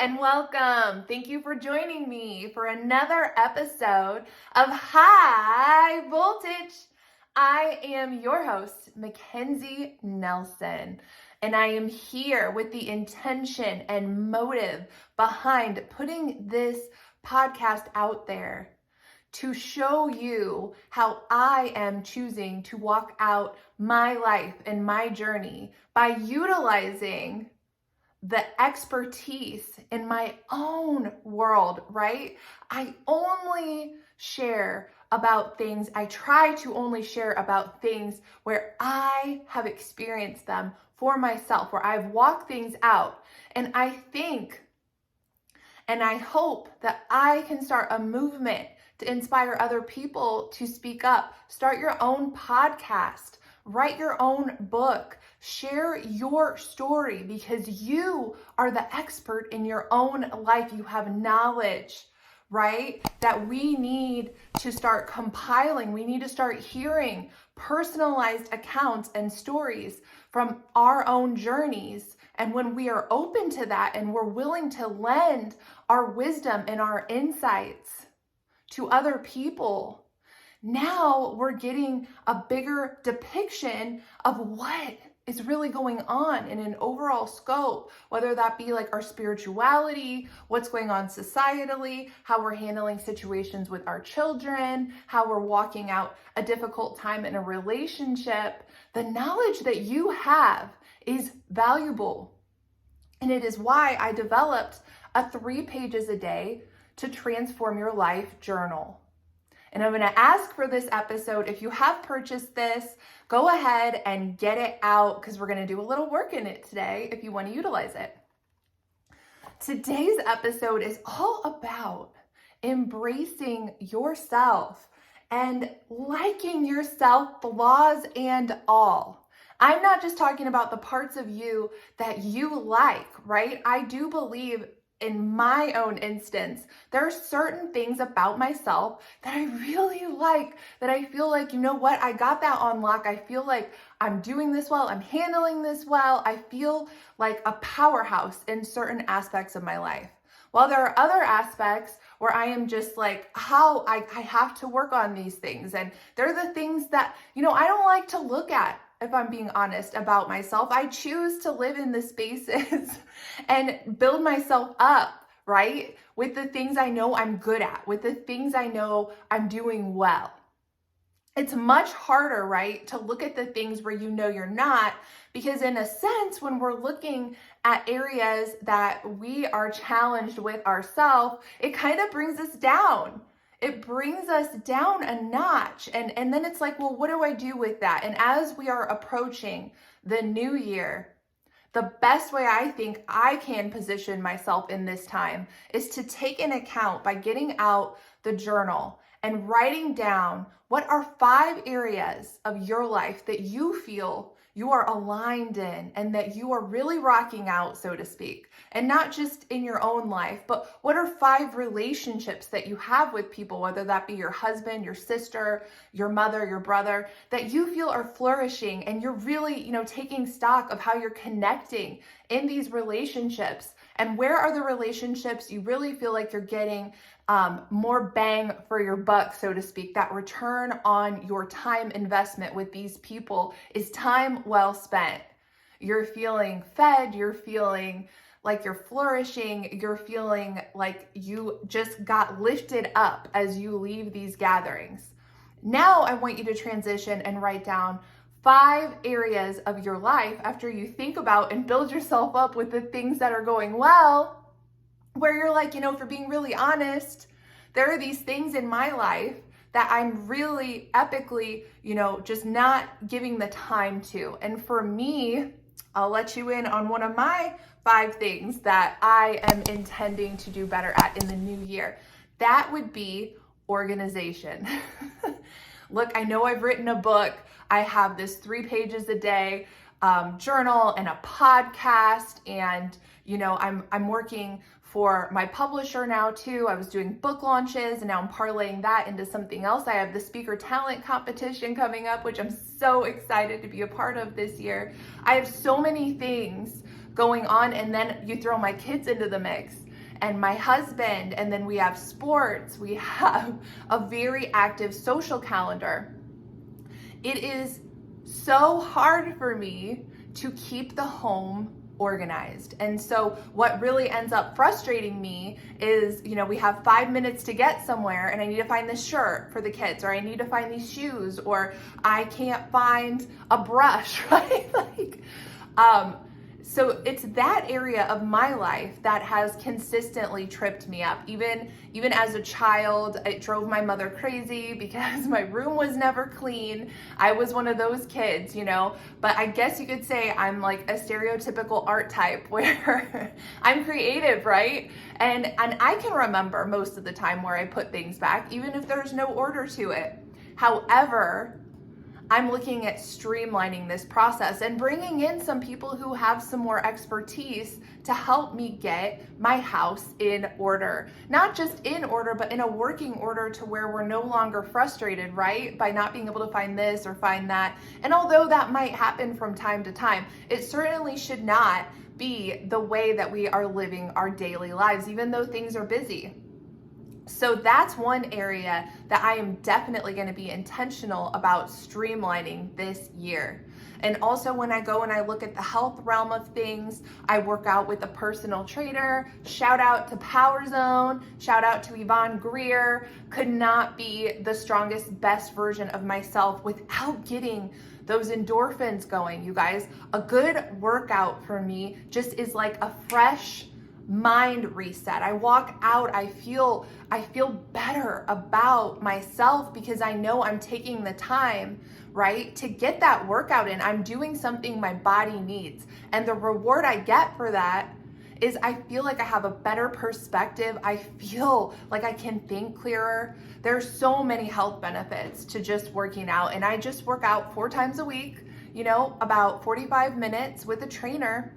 and welcome. Thank you for joining me for another episode of High Voltage. I am your host, MacKenzie Nelson, and I am here with the intention and motive behind putting this podcast out there to show you how I am choosing to walk out my life and my journey by utilizing the expertise in my own world, right? I try to only share about things where I have experienced them for myself, where I've walked things out. And I think and I hope that I can start a movement to inspire other people to speak up. Start your own podcast, write your own book, share your story, because you are the expert in your own life. You have knowledge, right? That we need to start compiling. We need to start hearing personalized accounts and stories from our own journeys. And when we are open to that and we're willing to lend our wisdom and our insights to other people, now we're getting a bigger depiction of what is really going on in an overall scope, whether that be like our spirituality, what's going on societally, how we're handling situations with our children, how we're walking out a difficult time in a relationship. The knowledge that you have is valuable. And it is why I developed a 3 pages a day to transform your life journal. And I'm going to ask for this episode, if you have purchased this, go ahead and get it out, because we're going to do a little work in it today if you want to utilize it. Today's episode is all about embracing yourself and liking yourself, flaws and all. I'm not just talking about the parts of you that you like, right? I do believe in my own instance, there are certain things about myself that I really like, that I feel like, you know what, I got that on lock. I feel like I'm doing this well. I'm handling this well. I feel like a powerhouse in certain aspects of my life. While there are other aspects where I am just like, how I have to work on these things. And they're the things that, I don't like to look at. If I'm being honest about myself, I choose to live in the spaces and build myself up, right? With the things I know I'm good at, with the things I know I'm doing well. It's much harder, right, to look at the things where you know you're not, because in a sense, when we're looking at areas that we are challenged with ourselves, it kind of brings us down. It brings us down a notch. And then it's like, well, what do I do with that? And as we are approaching the new year, the best way I think I can position myself in this time is to take into account by getting out the journal and writing down what are 5 areas of your life that you feel you are aligned in and that you are really rocking out, so to speak. And not just in your own life, but what are 5 relationships that you have with people, whether that be your husband, your sister, your mother, your brother, that you feel are flourishing, and you're really, taking stock of how you're connecting in these relationships. And where are the relationships you really feel like you're getting more bang for your buck, so to speak? That return on your time investment with these people is time well spent. You're feeling fed, you're feeling like you're flourishing, you're feeling like you just got lifted up as you leave these gatherings. Now I want you to transition and write down 5 areas of your life after you think about and build yourself up with the things that are going well, where you're like, for being really honest, there are these things in my life that I'm really epically, just not giving the time to. And for me, I'll let you in on one of my 5 things that I am intending to do better at in the new year. That would be organization. Look, I know I've written a book. I have this 3 pages a day journal and a podcast, and I'm working for my publisher now too. I was doing book launches, and now I'm parlaying that into something else. I have the speaker talent competition coming up, which I'm so excited to be a part of this year. I have so many things going on, and then you throw my kids into the mix. and my husband, and then we have sports. We have a very active social calendar. It is so hard for me to keep the home organized. And so what really ends up frustrating me is, we have 5 minutes to get somewhere and I need to find this shirt for the kids, or I need to find these shoes, or I can't find a brush, right? So it's that area of my life that has consistently tripped me up. Even as a child, it drove my mother crazy because my room was never clean. I was one of those kids, but I guess you could say I'm like a stereotypical art type where I'm creative, right? And I can remember most of the time where I put things back, even if there's no order to it. However, I'm looking at streamlining this process and bringing in some people who have some more expertise to help me get my house in order. Not just in order, but in a working order to where we're no longer frustrated, right? By not being able to find this or find that. And although that might happen from time to time, it certainly should not be the way that we are living our daily lives, even though things are busy. So that's one area that I am definitely going to be intentional about streamlining this year. And also when I go and I look at the health realm of things, I work out with a personal trainer. Shout out to Power Zone. Shout out to Yvonne Greer. Could not be the strongest, best version of myself without getting those endorphins going, you guys. A good workout for me just is like a fresh mind reset. I walk out, I feel better about myself because I know I'm taking the time, right, to get that workout in. I'm doing something my body needs. And the reward I get for that is I feel like I have a better perspective. I feel like I can think clearer. There's so many health benefits to just working out. And I just work out 4 times a week, about 45 minutes with a trainer.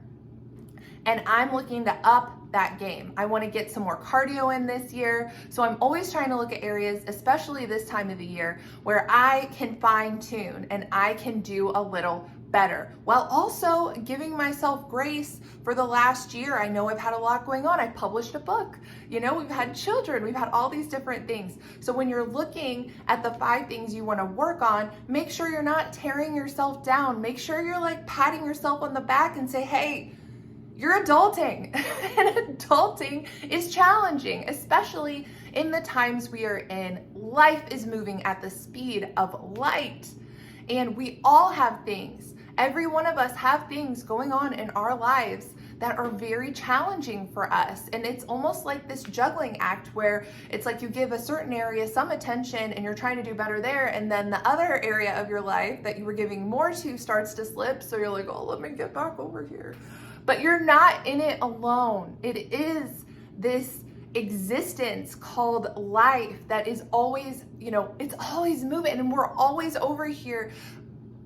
And I'm looking to up that game. I want to get some more cardio in this year. So I'm always trying to look at areas, especially this time of the year, where I can fine tune and I can do a little better, while also giving myself grace for the last year. I know I've had a lot going on. I published a book, we've had children, we've had all these different things. So when you're looking at the 5 things you want to work on, make sure you're not tearing yourself down. Make sure you're like patting yourself on the back and say, hey, you're adulting. And adulting is challenging, especially in the times we are in. Life is moving at the speed of light, and we all have things. Every one of us have things going on in our lives that are very challenging for us. And it's almost like this juggling act where it's like you give a certain area some attention and you're trying to do better there, and then the other area of your life that you were giving more to starts to slip. So you're like, oh, let me get back over here. But you're not in it alone. It is this existence called life that is always, it's always moving, and we're always over here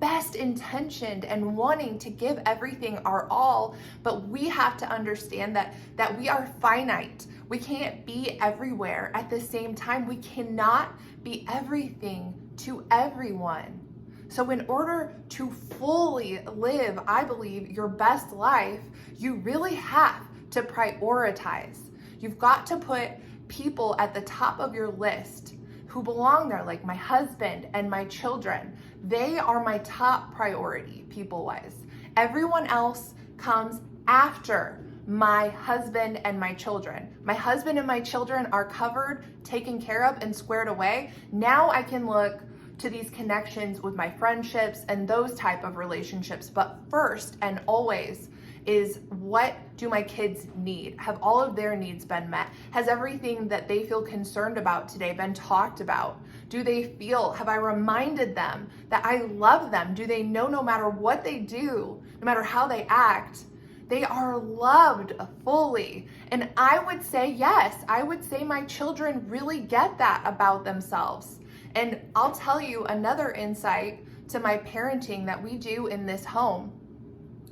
best intentioned and wanting to give everything our all. But we have to understand that we are finite. We can't be everywhere at the same time. We cannot be everything to everyone. So in order to fully live, I believe, your best life, you really have to prioritize. You've got to put people at the top of your list who belong there, like my husband and my children. They are my top priority, people-wise. Everyone else comes after my husband and my children. My husband and my children are covered, taken care of, and squared away. Now I can look to these connections with my friendships and those type of relationships. But first and always is, what do my kids need? Have all of their needs been met? Has everything that they feel concerned about today been talked about? Do they feel, have I reminded them that I love them? Do they know no matter what they do, no matter how they act, they are loved fully? And I would say, yes, I would say my children really get that about themselves. And I'll tell you another insight to my parenting that we do in this home.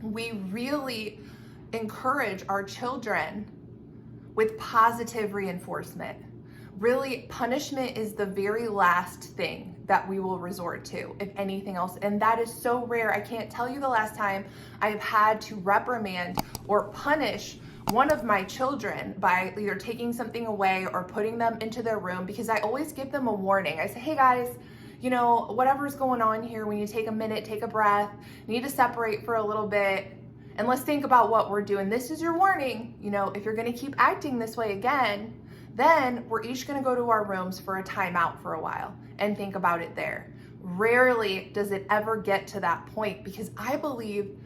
We really encourage our children with positive reinforcement. Really, punishment is the very last thing that we will resort to, if anything else. And that is so rare. I can't tell you the last time I've had to reprimand or punish one of my children by either taking something away or putting them into their room, because I always give them a warning. I say, hey guys, you know, whatever's going on here, when you take a minute, take a breath, you need to separate for a little bit, and let's think about what we're doing. This is your warning. You know, if you're gonna keep acting this way again, then we're each gonna go to our rooms for a timeout for a while and think about it there. Rarely does it ever get to that point, because I believe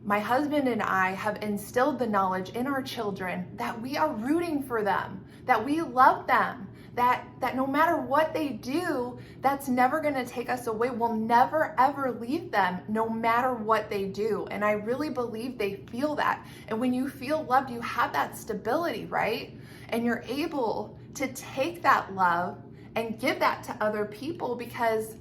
my husband and I have instilled the knowledge in our children that we are rooting for them, that we love them, that no matter what they do, that's never gonna take us away. We'll never ever leave them no matter what they do. And I really believe they feel that. And when you feel loved, you have that stability, right? And you're able to take that love and give that to other people, because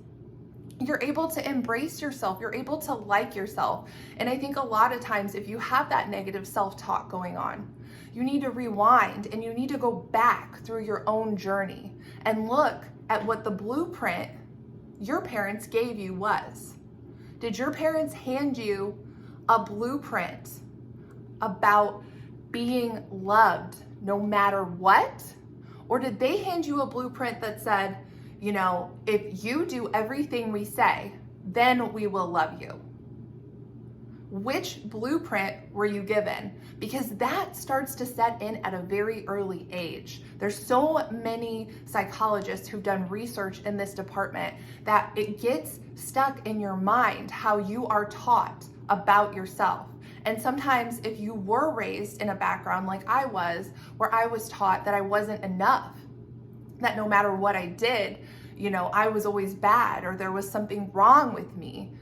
you're able to embrace yourself. You're able to like yourself. And I think a lot of times, if you have that negative self-talk going on, you need to rewind and you need to go back through your own journey and look at what the blueprint your parents gave you was. Did your parents hand you a blueprint about being loved no matter what? Or did they hand you a blueprint that said, you know, if you do everything we say, then we will love you? Which blueprint were you given? Because that starts to set in at a very early age. There's so many psychologists who've done research in this department that it gets stuck in your mind how you are taught about yourself. And sometimes if you were raised in a background like I was, where I was taught that I wasn't enough, that no matter what I did, you know, I was always bad or there was something wrong with me,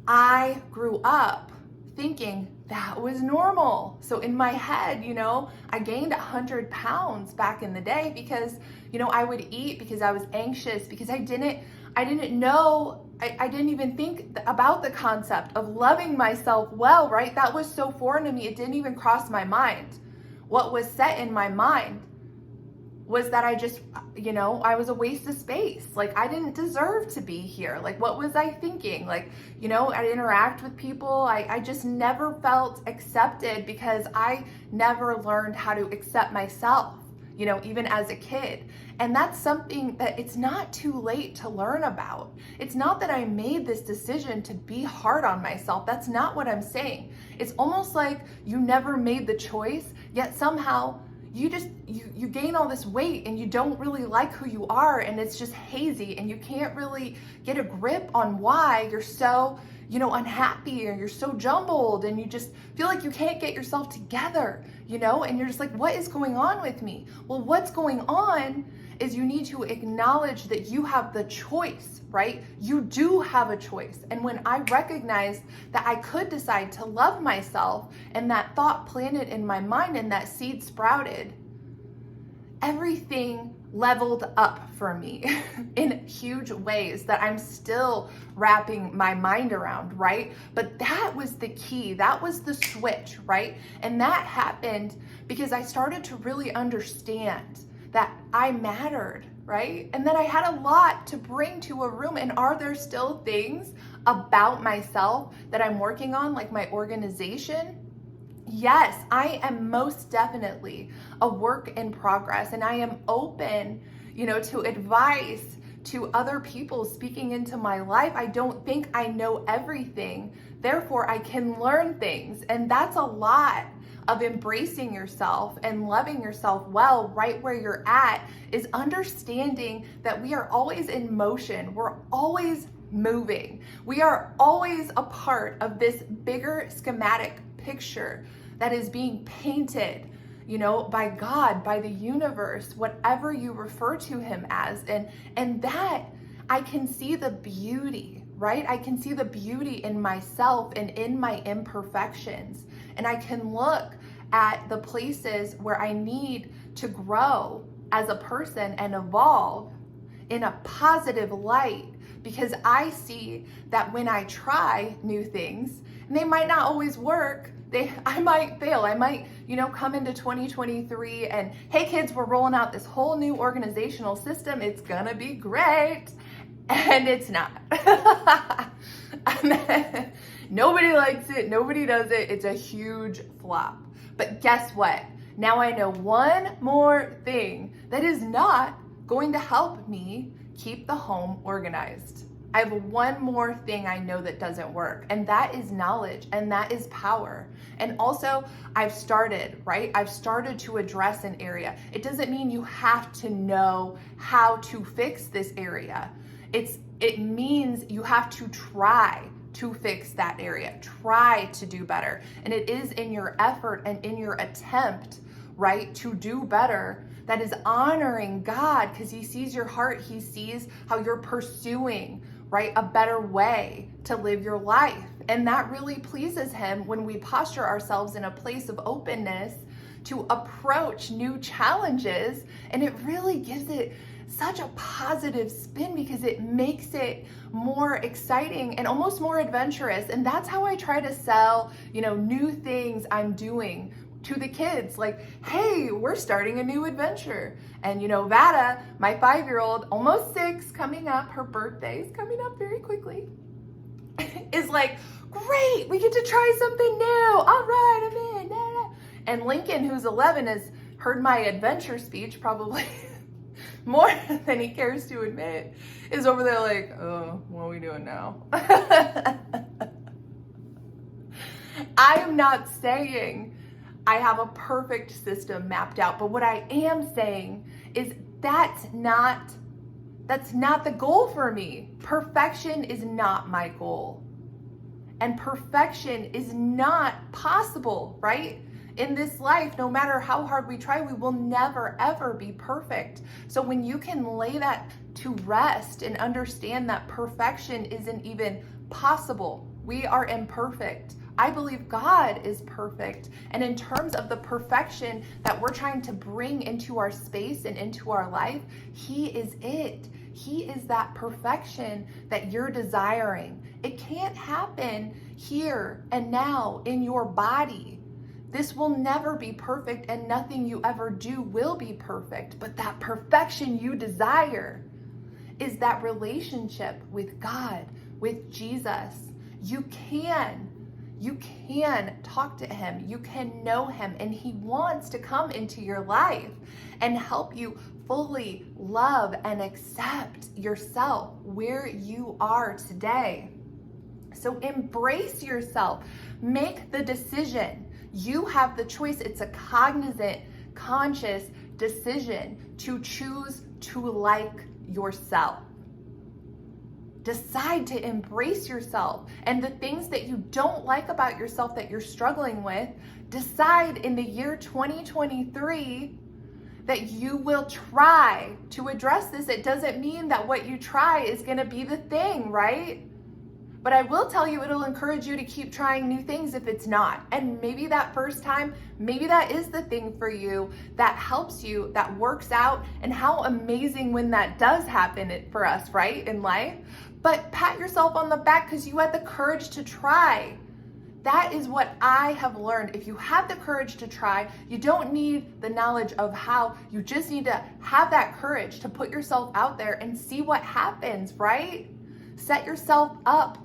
I grew up thinking that was normal. So in my head, you know, I gained 100 pounds back in the day because, you know, I would eat because I was anxious, because I didn't know, I didn't even think about the concept of loving myself well, right? That was so foreign to me. It didn't even cross my mind. What was set in my mind was that I just, you know, I was a waste of space. Like, I didn't deserve to be here. Like, what was I thinking? Like, you know, I'd interact with people. I just never felt accepted because I never learned how to accept myself, you know, even as a kid. And that's something that it's not too late to learn about. It's not that I made this decision to be hard on myself. That's not what I'm saying. It's almost like you never made the choice, yet somehow you gain all this weight and you don't really like who you are, and it's just hazy and you can't really get a grip on why you're so, you know, unhappy, or you're so jumbled, and you just feel like you can't get yourself together, you know, and you're just like, what is going on with me? Well, what's going on is you need to acknowledge that you have the choice, right? You do have a choice. And when I recognized that I could decide to love myself, and that thought planted in my mind and that seed sprouted, everything leveled up for me in huge ways that I'm still wrapping my mind around, right? But that was the key. That was the switch, right? And that happened because I started to really understand that I mattered, right? And that I had a lot to bring to a room. And are there still things about myself that I'm working on, like my organization? Yes, I am most definitely a work in progress, and I am open, you know, to advice, to other people speaking into my life. I don't think I know everything, therefore I can learn things. And that's a lot of embracing yourself and loving yourself well right where you're at, is understanding that we are always in motion. We're always moving. We are always a part of this bigger schematic picture that is being painted, you know, by God, by the universe, whatever you refer to him as. And that I can see the beauty, right? I can see the beauty in myself and in my imperfections. And I can look at the places where I need to grow as a person and evolve in a positive light, because I see that when I try new things, and they might not always work, I might fail. I might, you know, come into 2023 and, hey kids, we're rolling out this whole new organizational system. It's gonna be great. And it's not. Nobody likes it. Nobody does it. It's a huge flop. But guess what? Now I know one more thing that is not going to help me keep the home organized. I have one more thing I know that doesn't work, and that is knowledge, and that is power. And also, I've started to address an area. It doesn't mean you have to know how to fix this area. It means you have to try to fix that area, try to do better. And it is in your effort and in your attempt, right, to do better that is honoring God, because he sees your heart. He sees how you're pursuing, right, a better way to live your life. And that really pleases him when we posture ourselves in a place of openness to approach new challenges. And it really gives it such a positive spin because it makes it more exciting and almost more adventurous. And that's how I try to sell, new things I'm doing to the kids. Like, hey, we're starting a new adventure. And Vada, my 5-year-old, almost 6, coming up, her birthday's coming up very quickly, is like, great, we get to try something new. All right, I'm in. And Lincoln, who's 11, has heard my adventure speech probably more than he cares to admit, is over there like, oh, what are we doing now? I am not saying I have a perfect system mapped out, but what I am saying is that's not the goal for me. Perfection is not my goal. And perfection is not possible, right? In this life, no matter how hard we try, we will never, ever be perfect. So when you can lay that to rest and understand that perfection isn't even possible, we are imperfect. I believe God is perfect. And in terms of the perfection that we're trying to bring into our space and into our life, he is it. He is that perfection that you're desiring. It can't happen here and now in your body. This will never be perfect, and nothing you ever do will be perfect. But that perfection you desire is that relationship with God, with Jesus. You can talk to him. You can know him, and he wants to come into your life and help you fully love and accept yourself where you are today. So embrace yourself. Make the decision. You have the choice. It's a cognizant, conscious decision to choose to like yourself. Decide to embrace yourself, and the things that you don't like about yourself that you're struggling with, decide in the year 2023 that you will try to address this. It doesn't mean that what you try is going to be the thing, right? But I will tell you, it'll encourage you to keep trying new things if it's not. And maybe that first time, maybe that is the thing for you that helps you, that works out. And how amazing when that does happen for us, right, in life. But pat yourself on the back because you had the courage to try. That is what I have learned. If you have the courage to try, you don't need the knowledge of how. You just need to have that courage to put yourself out there and see what happens, right? Set yourself up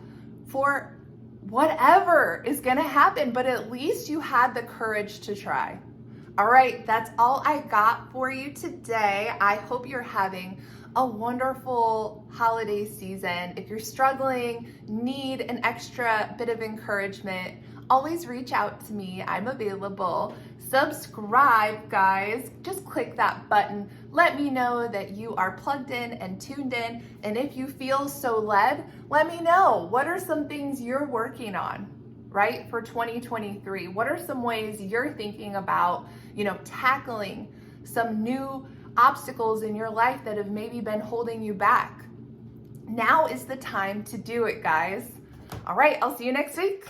for whatever is going to happen, but at least you had the courage to try. All right, that's all I got for you today. I hope you're having a wonderful holiday season. If you're struggling, need an extra bit of encouragement, always reach out to me. I'm available. Subscribe, guys. Just click that button. Let me know that you are plugged in and tuned in. And if you feel so led, let me know. What are some things you're working on, right, for 2023? What are some ways you're thinking about, tackling some new obstacles in your life that have maybe been holding you back? Now is the time to do it, guys. All right, I'll see you next week.